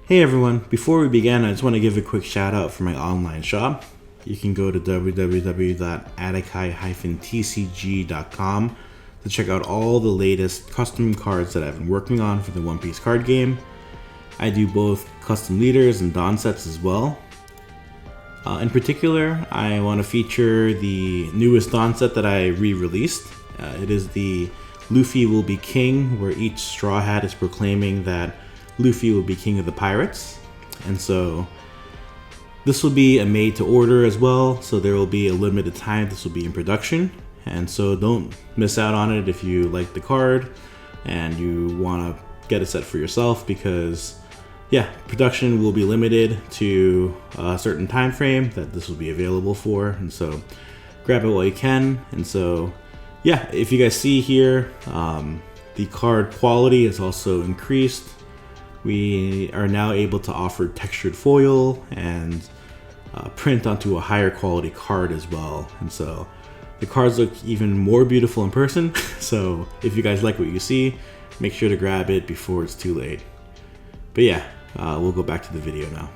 Hey everyone, before we begin, I just want to give a quick shout out for my online shop. You can go to www.adakai-tcg.com to check out all the latest custom cards that I've been working on for the One Piece card game. I do both custom leaders and Dawn sets as well. In particular, I want to feature the newest Dawn set that I re-released. It is the Luffy will be king, where each straw hat is proclaiming that Luffy will be king of the pirates. And so this will be a made to order as well, so there will be a limited time this will be in production. And so don't miss out on it if you like the card and you want to get a set for yourself, because yeah, production will be limited to a certain time frame that this will be available for. And so grab it while you can. And so yeah, if you guys see here, the card quality is also increased. We are now able to offer textured foil and print onto a higher quality card as well. And so the cards look even more beautiful in person. So if you guys like what you see, make sure to grab it before it's too late. But yeah, we'll go back to the video now.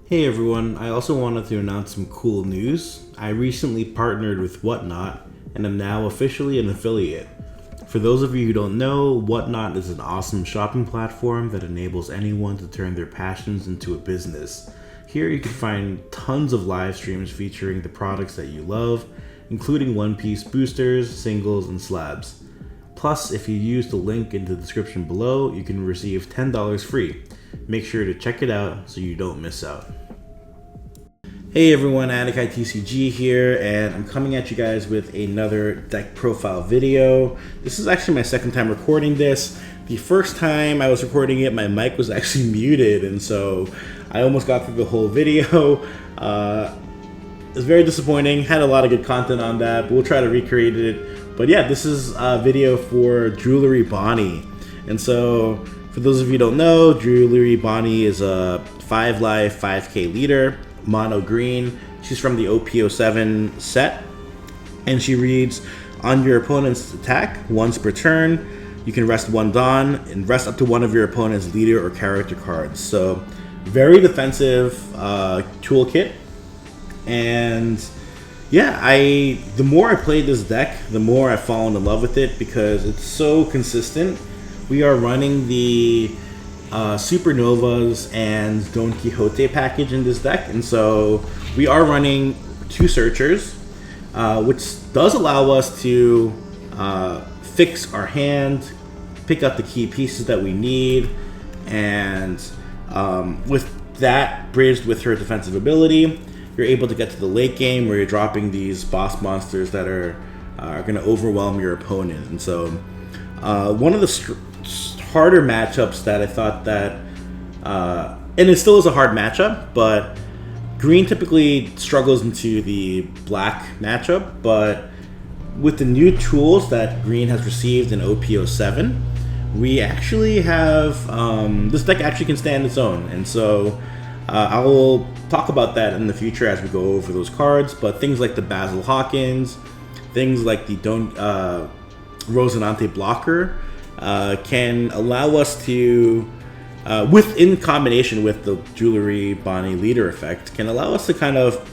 Hey everyone, I also wanted to announce some cool news. I recently partnered with Whatnot and am now officially an affiliate. For those of you who don't know, Whatnot is an awesome shopping platform that enables anyone to turn their passions into a business. Here you can find tons of live streams featuring the products that you love, including One Piece boosters, singles, and slabs. Plus, if you use the link in the description below, you can receive $10 free. Make sure to check it out so you don't miss out. Hey everyone, adakai TCG here, and I'm coming at you guys with another deck profile video. This is actually my second time recording this. The first time I was recording it, my mic was actually muted, and so I almost got through the whole video. It was very disappointing. Had a lot of good content on that, but we'll try to recreate it. But yeah, this is a video for Jewelry Bonney. And so, for those of you who don't know, Jewelry Bonney is a 5 life, 5k leader. Mono green. She's from the OP07 set, and she reads, on your opponent's attack once per turn, you can rest one Dawn and rest up to one of your opponent's leader or character cards. So very defensive toolkit. And yeah, the more I played this deck, the more I've fallen in love with it because it's so consistent. We are running the Supernovas and Donquixote package in this deck, and so we are running 2 searchers, which does allow us to fix our hand, pick up the key pieces that we need, and with that bridged with her defensive ability, you're able to get to the late game where you're dropping these boss monsters that are going to overwhelm your opponent. And so one of the harder matchups that I thought that, and it still is a hard matchup, but green typically struggles into the black matchup, but with the new tools that green has received in OP07, we actually have, this deck actually can stand its own. And so I will talk about that in the future as we go over those cards, but things like the Basil Hawkins, things like the Rosinante blocker, can allow us to, in combination with the Jewelry Bonney leader effect, can allow us to kind of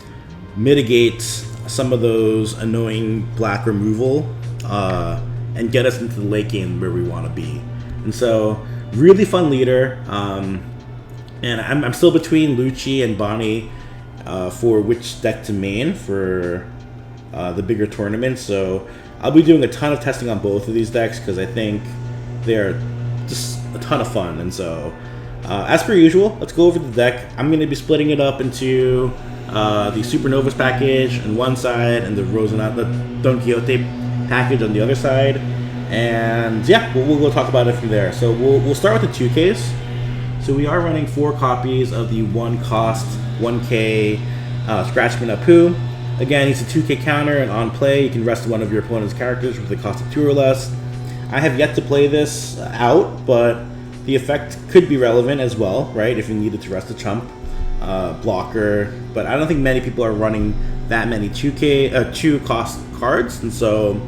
mitigate some of those annoying black removal and get us into the late game where we want to be. And so, really fun leader. And I'm still between Lucci and Bonney for which deck to main for the bigger tournaments. So I'll be doing a ton of testing on both of these decks because I think they're just a ton of fun. And so, as per usual, let's go over the deck. I'm going to be splitting it up into the Supernovas package on one side and the Donquixote package on the other side. And yeah, we'll go talk about it from there. So we'll start with the 2Ks. So we are running 4 copies of the 1 cost 1K Scratchman Apu. Again, he's a 2K counter, and on play, you can rest one of your opponent's characters with a cost of 2 or less. I have yet to play this out, but the effect could be relevant as well, right? If you needed to rest a chump blocker, but I don't think many people are running that many 2 cost cards, and so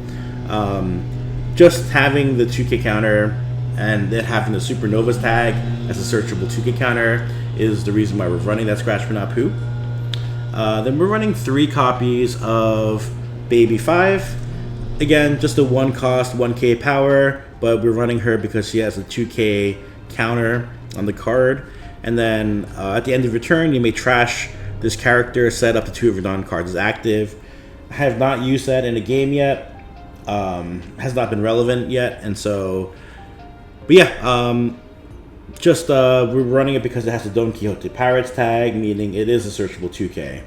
just having the 2K counter and then having the Supernova's tag as a searchable 2K counter is the reason why we're running that Scratch But Not Poo. Then we're running 3 copies of Baby 5. Again, just a 1 cost, 1K power, but we're running her because she has a 2K counter on the card. And then at the end of your turn, you may trash this character, set up to 2 of your Dawn cards as active. I have not used that in a game yet. Has not been relevant yet, and so, but yeah, we're running it because it has the Donquixote Pirates tag, meaning it is a searchable 2K.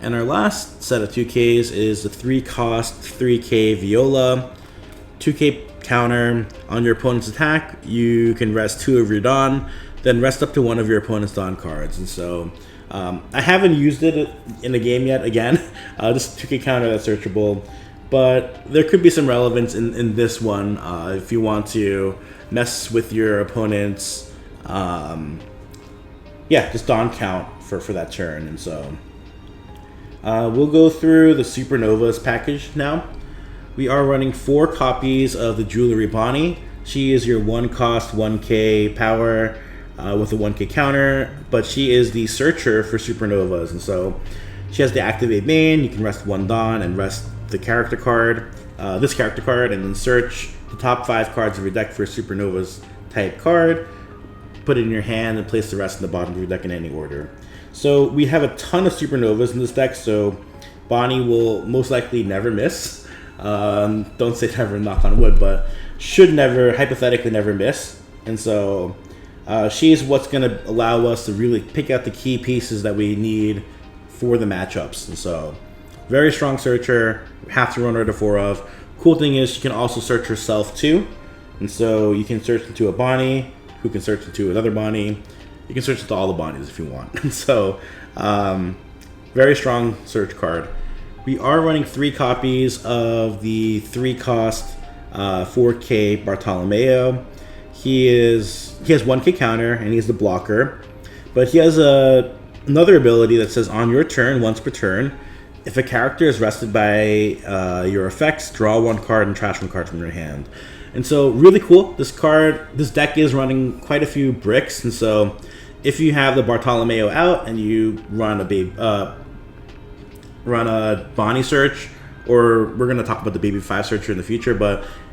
And our last set of 2Ks is the 3 cost 3K Viola 2K counter. On your opponent's attack, you can rest 2 of your Dawn, then rest up to 1 of your opponent's Dawn cards. And so I haven't used it in a game yet. Again, this 2K counter that's searchable. But there could be some relevance in this one if you want to mess with your opponent's, just Dawn count for that turn. And so we'll go through the Supernovas package now. We are running 4 copies of the Jewelry Bonney. She is your 1 cost, 1K power with a 1K counter, but she is the searcher for Supernovas. And so she has the activate main. You can rest 1 Dawn and rest the character card, this character card, and then search the top 5 cards of your deck for a Supernova's type card, put it in your hand, and place the rest in the bottom of your deck in any order. So we have a ton of Supernovas in this deck, so Bonney will most likely never miss. Don't say never, knock on wood, but should never, hypothetically never miss. And so she's what's going to allow us to really pick out the key pieces that we need for the matchups. And so very strong searcher, have to run her to 4 of. Cool thing is she can also search herself too. And so you can search into a Bonney, who can search into another Bonney. You can search into all the Bonnies if you want. And so very strong search card. We are running 3 copies of the 3 cost 4K Bartolomeo. He has 1K counter and he's the blocker. But he has another ability that says on your turn, once per turn, if a character is rested by your effects, draw 1 card and trash 1 card from your hand. And so really cool. This deck is running quite a few bricks. And so if you have the Bartolomeo out and you run a Bonney search, or we're going to talk about the Baby 5 searcher in the future,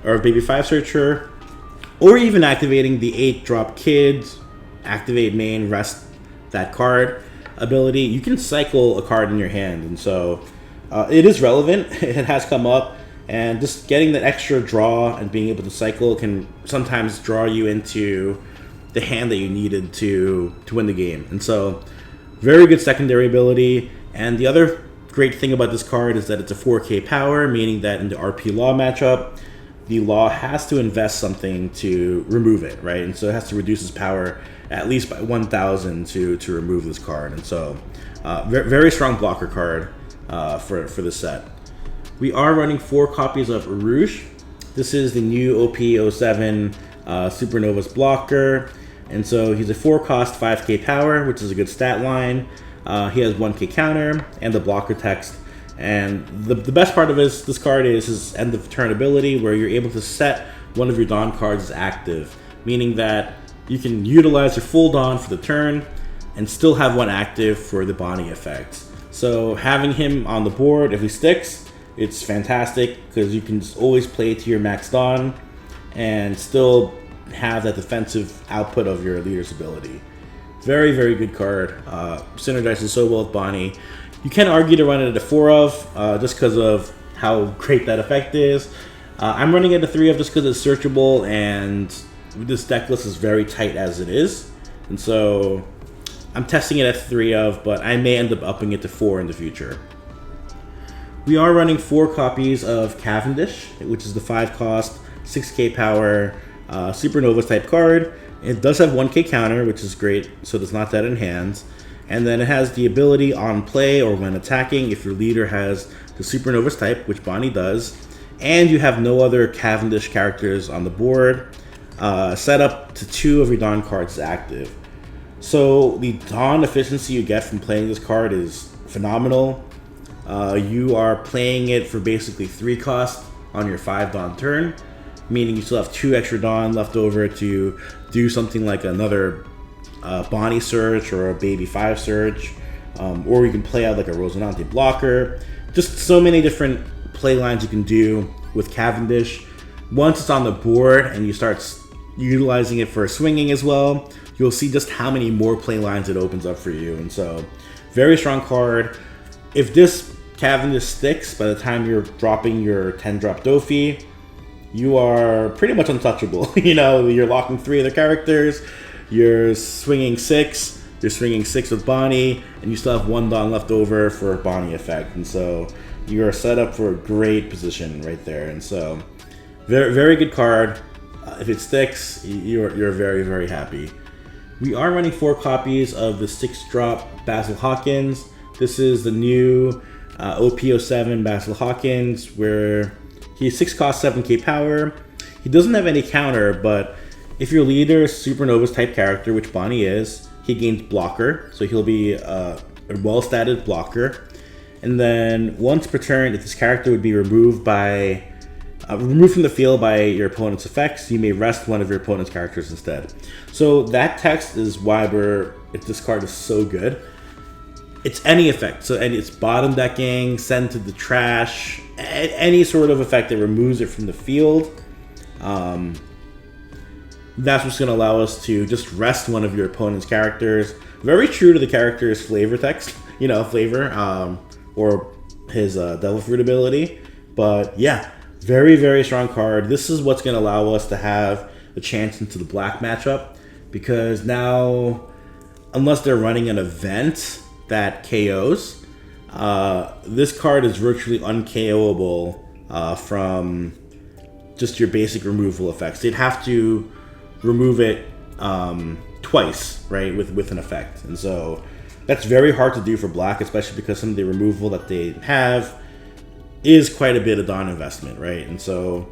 or Baby 5 searcher, or even activating the 8-drop kids, activate main, rest that card ability, you can cycle a card in your hand. And so it is relevant. It has come up, and just getting that extra draw and being able to cycle can sometimes draw you into the hand that you needed to win the game. And so very good secondary ability. And the other great thing about this card is that it's a 4K power, meaning that in the RP Law matchup, the Law has to invest something to remove it, right? And so it has to reduce its power at least by 1,000 to remove this card. And so very strong blocker card for this set. We are running 4 copies of Rouge. This is the new OP07 Supernova's blocker. And so he's a 4 cost 5K power, which is a good stat line. He has 1K counter and the blocker text. And the best part of this card is his end of turn ability, where you're able to set one of your Dawn cards as active, meaning that you can utilize your full Dawn for the turn and still have 1 active for the Bonney effect. So having him on the board, if he sticks, it's fantastic because you can just always play to your max Dawn and still have that defensive output of your leader's ability. Very, very good card. Synergizes so well with Bonney. You can argue to run it at a 4 of just because of how great that effect is. I'm running it at a 3 of just because it's searchable, and this deck list is very tight as it is. And so I'm testing it at 3 of, but I may end up upping it to 4 in the future. We are running 4 copies of Cavendish, which is the 5 cost, 6K power, Supernova type card. It does have 1K counter, which is great, so it's not that in hands. And then it has the ability on play or when attacking if your leader has the Supernova's type, which Bonney does, and you have no other Cavendish characters on the board, set up to 2 of your Dawn cards active. So the Dawn efficiency you get from playing this card is phenomenal. You are playing it for basically 3 cost on your 5 Dawn turn, meaning you still have 2 extra Dawn left over to do something like another Bonney search or a Baby 5 search, or you can play out like a Rosinante blocker. Just so many different play lines you can do with Cavendish. Once it's on the board and you start utilizing it for swinging as well, you'll see just how many more play lines it opens up for you. And so, very strong card. If this Cavendish sticks by the time you're dropping your 10-drop Dofi, you are pretty much untouchable. You know, you're locking 3 other characters, you're swinging 6, you're swinging 6 with Bonney, and you still have 1 Dawn left over for a Bonney effect. And so, you are set up for a great position right there. And so, very, very good card. If it sticks, you're very, very happy. We are running 4 copies of the 6-drop Basil Hawkins. This is the new OP07 Basil Hawkins, where he's 6 cost, 7k power. He doesn't have any counter, but if your leader is Supernova's type character, which Bonney is, he gains blocker, so he'll be a well-statted blocker. And then once per turn, if this character would be removed from the field by your opponent's effects, you may rest one of your opponent's characters instead. So that text is why this card is so good. It's any effect, and it's bottom decking, send to the trash, any sort of effect that removes it from the field. That's what's going to allow us to just rest one of your opponent's characters. Very true to the character's flavor text, flavor, or his Devil Fruit ability. But yeah, very, very strong card. This is what's going to allow us to have a chance into the black matchup, because now, unless they're running an event that KOs, this card is virtually un-KOable from just your basic removal effects. They'd have to remove it twice, right, with an effect. And so that's very hard to do for black, especially because some of the removal that they have is quite a bit of Dawn investment, right? And so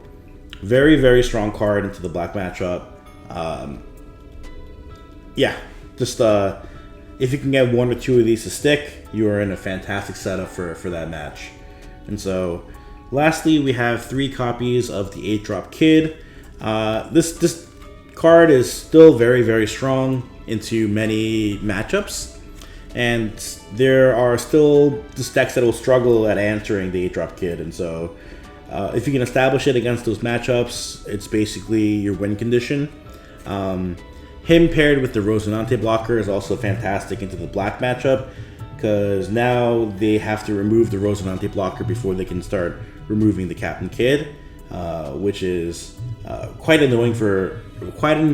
very, very strong card into the black matchup. Yeah, just if you can get 1 or 2 of these to stick, you are in a fantastic setup for that match. And so lastly, we have 3 copies of the 8-drop Kid. This card is still very, very strong into many matchups, and there are still just decks that will struggle at answering the 8-drop Kid. And so if you can establish it against those matchups, it's basically your win condition. Him paired with the Rosinante blocker is also fantastic into the black matchup, because now they have to remove the Rosinante blocker before they can start removing the Captain Kid, which is quite an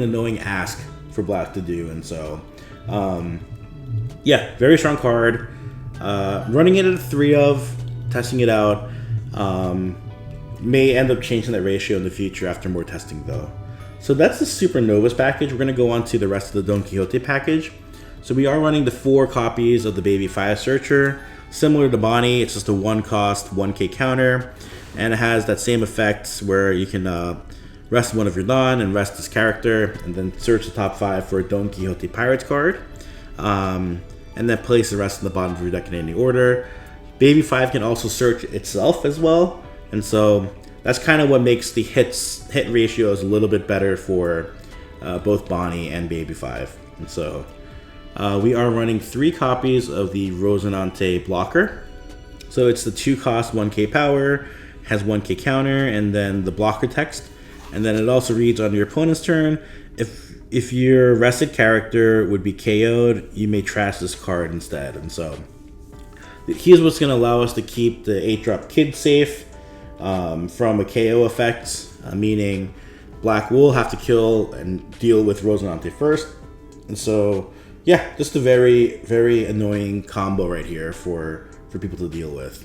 annoying ask for black to do. And so yeah, very strong card. Running it at a 3 of, testing it out, may end up changing that ratio in the future after more testing though. So that's the Supernovas package. We're going to go on to the rest of the Donquixote package. So we are running the 4 copies of the Baby 5 Searcher. Similar to Bonney, it's just a 1-cost, 1k counter, and it has that same effect where you can rest one of your Dawn and rest this character, and then search the top 5 for a Donquixote Pirates card, and then place the rest in the bottom of your deck in any order. Baby 5 can also search itself as well, and so that's kind of what makes the hit ratios a little bit better for both Bonney and Baby 5. And so we are running 3 copies of the Rosinante blocker. So it's the 2-cost, 1k power, has 1k counter, and then the blocker text. And then it also reads on your opponent's turn, if your rested character would be KO'd, you may trash this card instead. And so here's what's going to allow us to keep the 8-drop Kid safe from a KO effect, meaning black will have to kill and deal with Rosinante first. And so yeah, just a very, very annoying combo right here for people to deal with.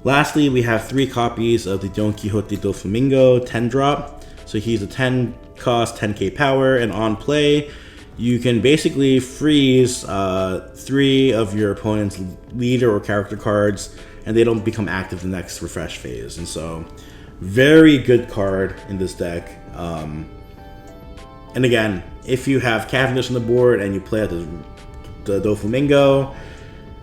Lastly, we have 3 copies of the Donquixote do Flamingo 10-drop. So he's a 10-cost, 10k power, and on play, you can basically freeze 3 of your opponent's leader or character cards, and they don't become active the next refresh phase. And so, very good card in this deck. And again, if you have Cavendish on the board and you play out the Doflamingo,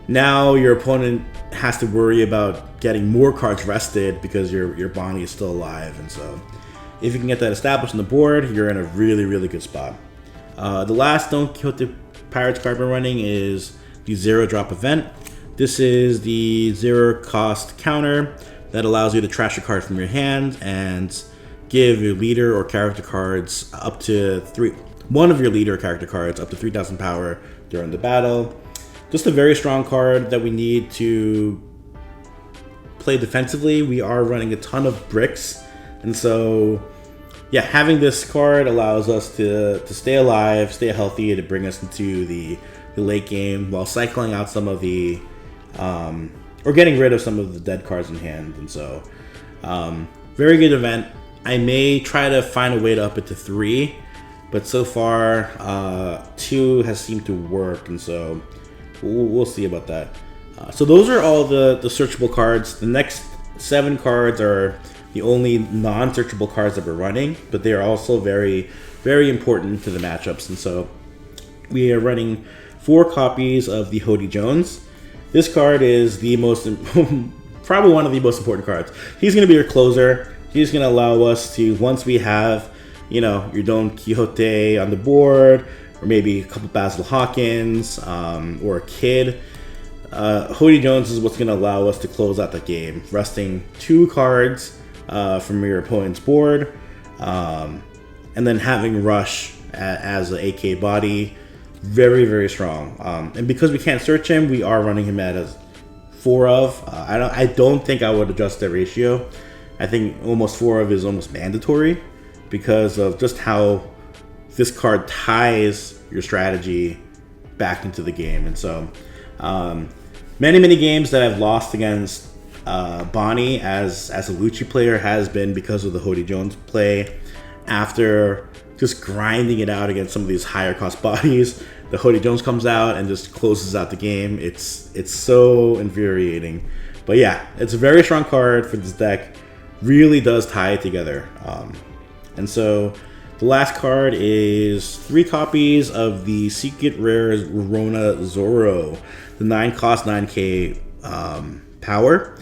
now your opponent has to worry about getting more cards rested because your Bonney is still alive. And so If you can get that established on the board, you're in a really, really good spot. The last Donquixote Pirates card we're running is the 0-drop event. This is the 0-cost counter that allows you to trash a card from your hand and give your leader or character cards up to one of your leader or character cards up to 3,000 power during the battle. Just a very strong card that we need to play defensively. We are running a ton of bricks, and so yeah, having this card allows us to stay alive, stay healthy, to bring us into the late game while cycling out some of the or getting rid of some of the dead cards in hand. And so very good event. I may try to find a way to up it to 3, but so far 2 has seemed to work, and so we'll see about that. So those are all the searchable cards. The next 7 cards are the only non-searchable cards that we're running, but they are also very, very important to the matchups. And so we are running 4 copies of the Hody Jones. This card is the most, probably one of the most important cards. He's going to be your closer. He's going to allow us to, once we have, you know, your Donquixote on the board, or maybe a couple Basil Hawkins, or a kid, Hody Jones is what's going to allow us to close out the game, resting 2 cards from your opponent's board, and then having Rush as an AK body. Very, very strong. And because we can't search him, we are running him at a 4 of. I don't think I would adjust that ratio. I think almost 4 of is almost mandatory because of just how this card ties your strategy back into the game. And so many games that I've lost against Bonney as a Lucci player has been because of the Hody Jones play. After just grinding it out against some of these higher cost bodies, the Hody Jones comes out and just closes out the game. It's so infuriating. But yeah, it's a very strong card for this deck. Really does tie it together. And so the last card is 3 copies of the Secret Rare Rona Zoro, the 9-cost 9k power.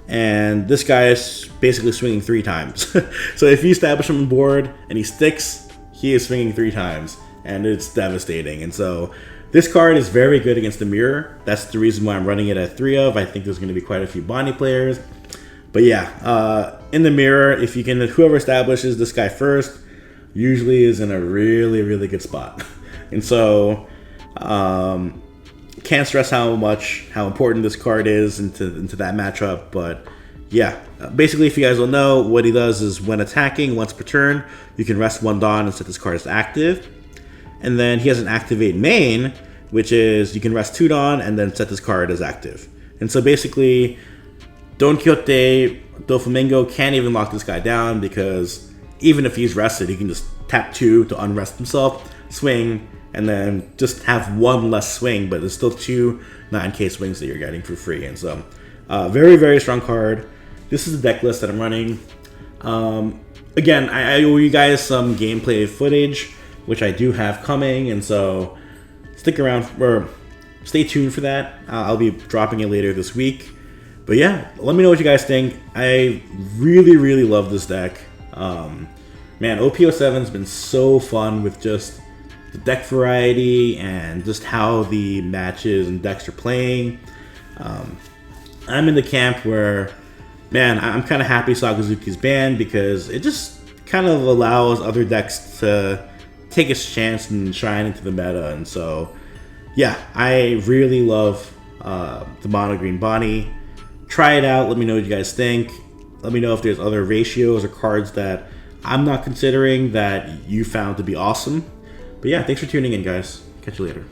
And this guy is basically swinging 3 times. So if you establish him on board and he sticks, he is swinging 3 times, and it's devastating. And so this card is very good against the mirror. That's the reason why I'm running it at 3 of. I think there's going to be quite a few Bonney players. But yeah, in the mirror, if you can, whoever establishes this guy first usually is in a really, really good spot. And so can't stress how important this card is into that matchup. But yeah, basically, if you guys don't know, what he does is when attacking once per turn, you can rest 1 Dawn and set this card as active. And then he has an activate main, which is you can rest 2 Dawn and then set this card as active. And so basically, Donquixote Doflamingo can't even lock this guy down, because even if he's rested, he can just tap 2 to unrest himself, swing, and then just have 1 less swing, but there's still 2 9k swings that you're getting for free. And so very, very strong card. This is the deck list that I'm running. Again, I owe you guys some gameplay footage, which I do have coming, and so stick around, or stay tuned for that. I'll be dropping it later this week. But yeah, let me know what you guys think. I really, really love this deck. Man, OP07's been so fun with just the deck variety and just how the matches and decks are playing. I'm in the camp where, man, I'm kind of happy Sakazuki's banned, because it just kind of allows other decks to take a chance and shine into the meta. And so, yeah, I really love the Mono Green Bonney. Try it out. Let me know what you guys think. Let me know if there's other ratios or cards that I'm not considering that you found to be awesome. But yeah, thanks for tuning in, guys. Catch you later.